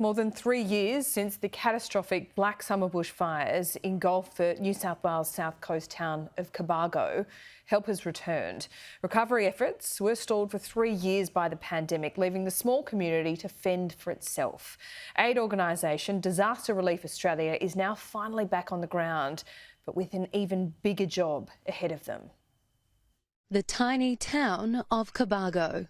More than 3 years since the catastrophic Black Summer bushfires engulfed the New South Wales south coast town of Cobargo, help has returned. Recovery efforts were stalled for 3 years by the pandemic, leaving the small community to fend for itself. Aid organisation Disaster Relief Australia is now finally back on the ground, but with an even bigger job ahead of them. The tiny town of Cobargo.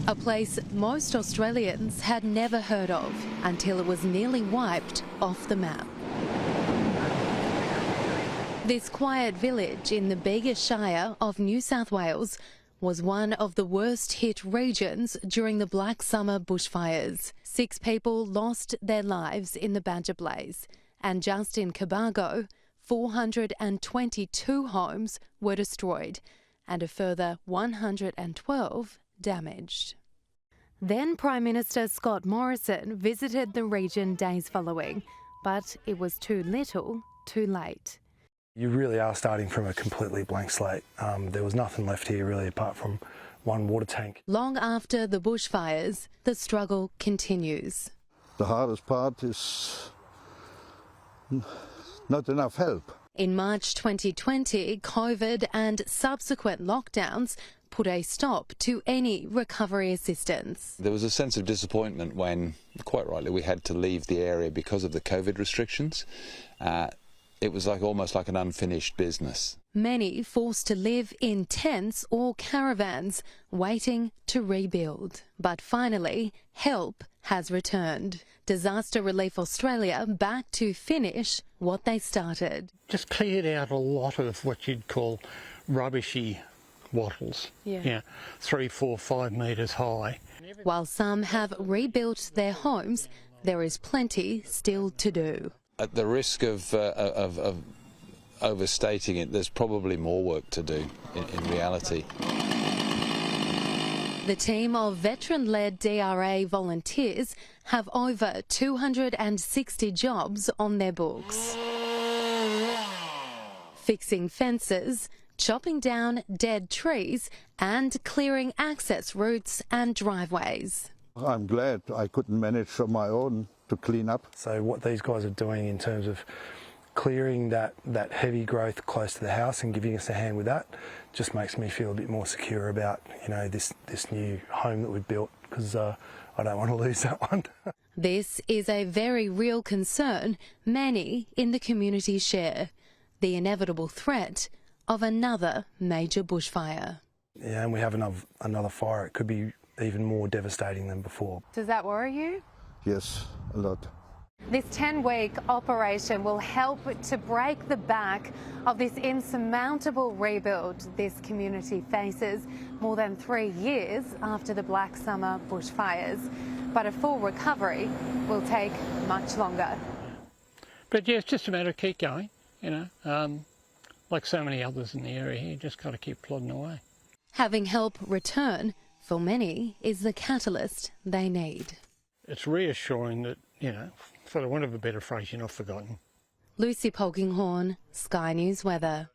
A place most Australians had never heard of until it was nearly wiped off the map. This quiet village in the Bega Shire of New South Wales was one of the worst hit regions during the Black Summer bushfires. 6 people lost their lives in the Badger Blaze, and just in Cobargo, 422 homes were destroyed and a further 112 damaged. Then Prime Minister Scott Morrison visited the region days following, but it was too little, too late. You really are starting from a completely blank slate. There was nothing left here really apart from one water tank. Long after the bushfires, the struggle continues. The hardest part is not enough help. In March 2020, COVID and subsequent lockdowns put a stop to any recovery assistance. There was a sense of disappointment when, quite rightly, we had to leave the area because of the COVID restrictions. It was almost like an unfinished business. Many forced to live in tents or caravans, waiting to rebuild. But finally, help has returned. Disaster Relief Australia back to finish what they started. Just cleared out a lot of what you'd call rubbishy wattles. Yeah, 3, 4, 5 metres high. While some have rebuilt their homes, there is plenty still to do. At the risk of overstating it, there's probably more work to do in reality. The team of veteran-led DRA volunteers have over 260 jobs on their books. Fixing fences, chopping down dead trees and clearing access routes and driveways. I'm glad I couldn't manage on my own to clean up. So what these guys are doing in terms of clearing that heavy growth close to the house and giving us a hand with that just makes me feel a bit more secure about, this new home that we've built, because I don't want to lose that one. This is a very real concern many in the community share, the inevitable threat of another major bushfire. Yeah, and we have another fire. It could be even more devastating than before. Does that worry you? Yes, a lot. This 10-week operation will help to break the back of this insurmountable rebuild this community faces more than 3 years after the Black Summer bushfires. But a full recovery will take much longer. But yeah, it's just a matter of keep going, like so many others in the area here, you just got to keep plodding away. Having help return, for many, is the catalyst they need. It's reassuring that, for the want of a better phrase, you're not forgotten. Lucy Polkinghorn, Sky News Weather.